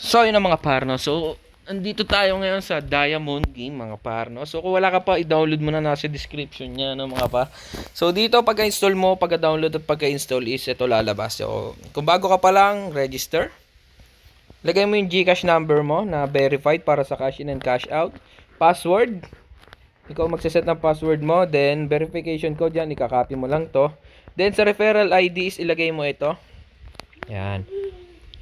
So, yun ang mga parno. So, andito tayo ngayon sa Diamond Game, mga parno. So, kung wala ka pa, i-download mo na nasa description niya, no, mga par. So, dito, pagka-install mo, pagka-download at pagka-install is ito lalabas. So, kung bago ka pa lang, register. Lagay mo yung GCash number mo na verified para sa cash in and cash out. Password. Ikaw magsaset ng password mo. Then, verification code yan. Ikakopy mo lang to. Then, sa referral ID is ilagay mo ito. Yan.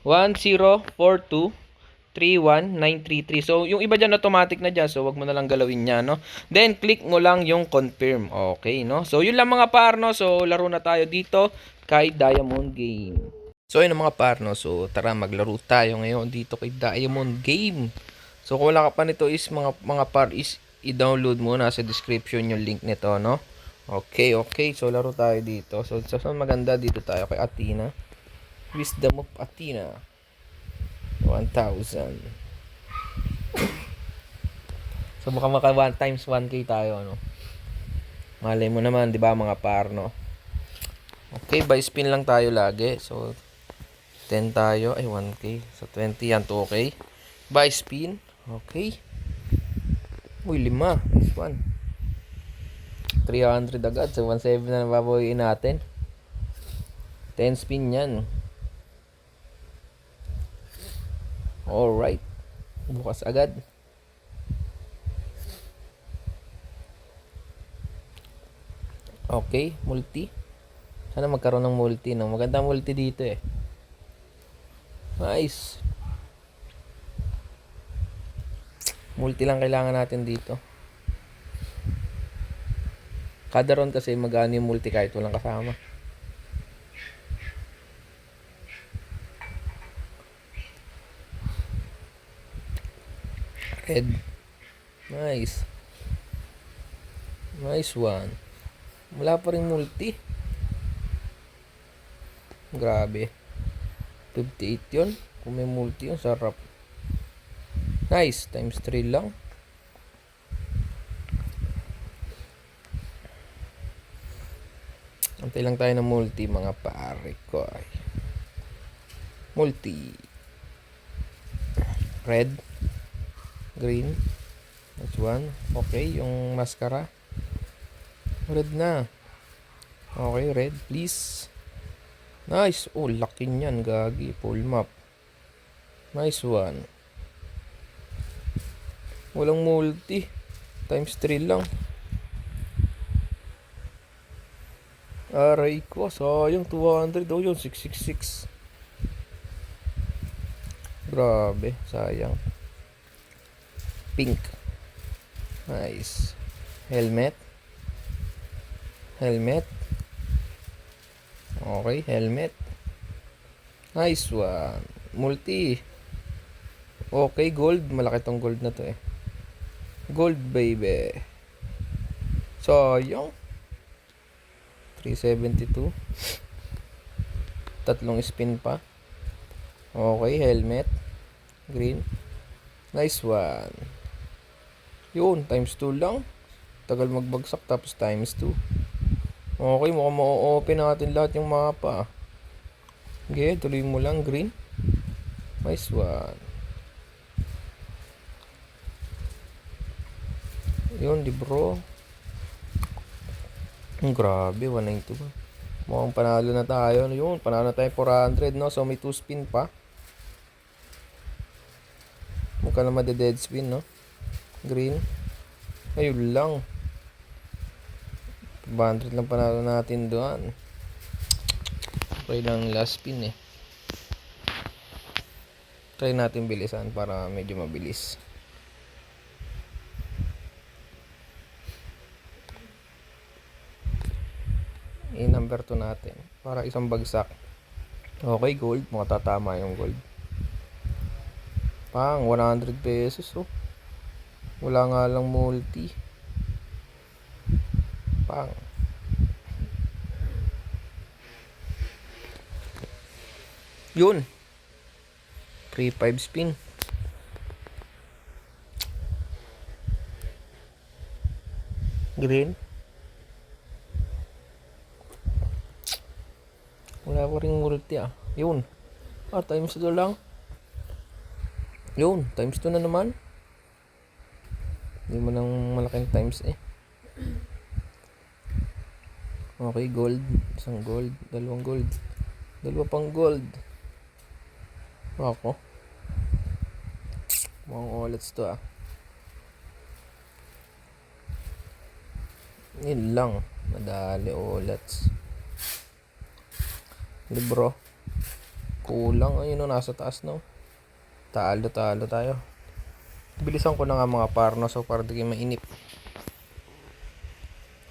1042-31933. So, yung iba dyan automatic na dyan. So, wag mo na lang galawin niya, no? Then, click mo lang yung confirm. Okay, no? So, yun lang mga par, no? So, laro na tayo dito kay Diamond Game. So, yun ang mga par, no? So, tara, maglaro tayo ngayon dito kay Diamond Game. So, kung wala ka pa nito is, mga par is, i-download mo. Nasa description yung link nito, no? Okay, okay. So, laro tayo dito. So, maganda dito tayo kay Athena. Wisdom of Athena 1,000. So baka maka 1 times 1k tayo, ano. Malay mo naman, 'di ba, mga par, no? Okay, by spin lang tayo lagi. So 10 tayo, ay 1k. So 20 yan, 2k. By spin. Okay. Uy, 5. Nice one. 300 agad. So 1,700 na nababawiin natin. 10 spin yan. Alright. Bukas agad. Okay, multi. Sana magkaroon ng multi, no? Magandang multi dito, eh. Nice. Multi lang kailangan natin dito. Kada round kasi magano yung multi kahit walang kasama. Red. Nice. Nice one. Wala pa rin multi. Grabe. 58 yun. Kung may multi yun, sarap. Nice. Times 3 lang. Antay lang tayo ng multi, mga pare ko. Multi. Red. Green. Next one. Okay, yung mascara. Red na. Okay, red, please. Nice. Oh, laki niyan, gagi. Full map. Nice one. Walang multi. Times 3 lang. Aray ko, sayang. 200 daw yun. 666. Grabe, sayang. Pink. Nice. Helmet. Helmet. Okay, helmet. Nice one. Multi. Okay, gold. Malaki tong gold na to, eh. Gold, baby. Sayang. 372. Tatlong spin pa. Okay, helmet. Green. Nice one. Yun, times 2 lang. Tagal magbagsak tapos times 2. Okay, mukhang ma-open natin lahat yung mapa. Okay, tuloy mo lang, green. Nice one. Yun, di bro. Grabe, 192 ba? Mukhang panalo na tayo. Yun, panalo na tayo 400, no? So, may 2 spin pa. Mukha na made-dead spin, no? Green. Ayun lang. 500 lang panalo natin doon. Try lang last spin, eh. Try natin bilisan para medyo mabilis. I-number 2 natin para isang bagsak. Okay, gold. Mukhang tatama yung gold. Pang 100 pesos, oh. Wala nga lang multi. Pang. Yun. 3-5 spin. Green. Wala pa rin multi, ah. Yun. Times 2 lang. Yun, times 2 na naman. Hindi mo nang malaking times eh. Okay, gold. Isang gold. Dalawang gold. Dalawa pang gold. Ako. Mukhang ullets to ah. Yun lang. Madali ullets. Libro. Kulang. Ayun o, nasa taas no. Talo tayo. Bilisan ko na nga mga parno so para di kayo mainip.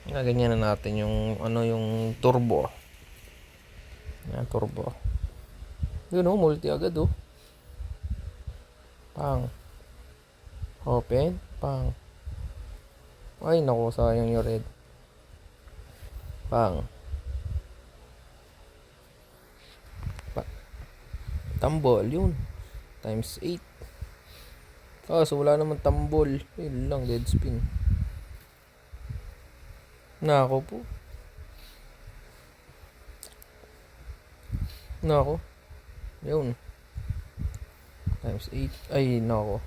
Ganyan na natin yung yung turbo. Yan, turbo. Yun o, multi agad o. Pang. Open. Pang. Ay, naku, sayang yung red. Pang. Tambol, yun. Times 8. So wala naman tambol. Yun lang, dead spin. Nako po. Nako. Yun. Times 8. Ay, nako.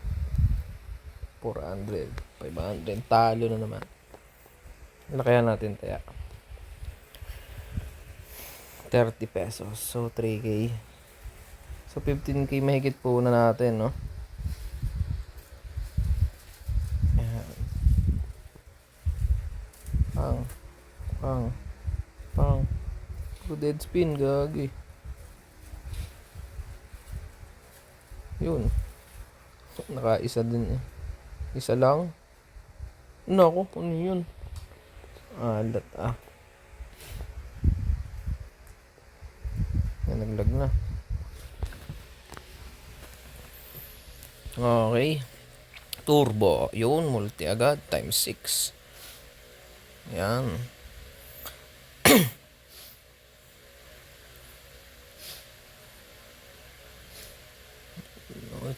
400. 500. Talo na naman. Ano kaya natin kaya? 30 pesos. So, 3K. So, 15K mahigit po na natin, no? Ayan. Pang. Dead spin, gagi. Yun. Nakaisa din eh. Isa lang. Nako, ano yun? Alat ah. Nalaglag na. Okay. Turbo. Yun, multi agad. Times 6. Yan.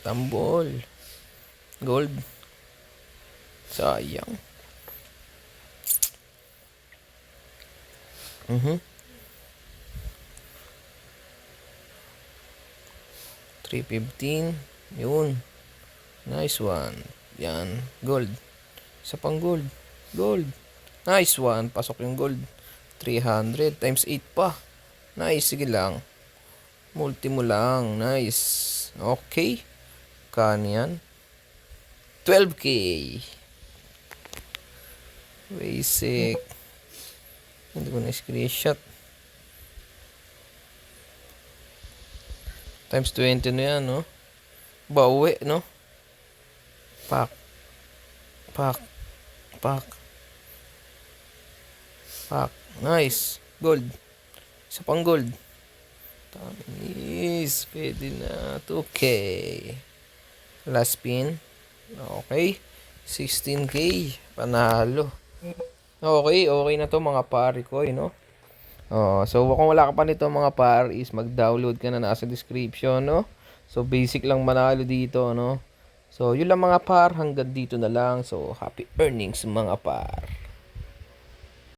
Tambol. Gold. Sayang. 315. Yun. Nice one. Yan. Gold. Isa pang gold. Gold. Nice one. Pasok yung gold. 300 times 8 pa. Nice. Sige lang. Multi mo lang. Nice. Okay. Kano yan? 12K. Basic. Hindi ko na screenshot. Times 20 na yan, no? Bawi, no? Pak. Nice. Gold. Isa pang gold. Tamis. Pwede na. 2K. Last spin. Okay. 16K. Panalo. Okay na to mga pare ko, no? So kung wala ka pa nito mga par is mag-download ka na nasa description, no? So basic lang manalo dito, no? So yun lang mga par, hanggang dito na lang. So happy earnings mga par.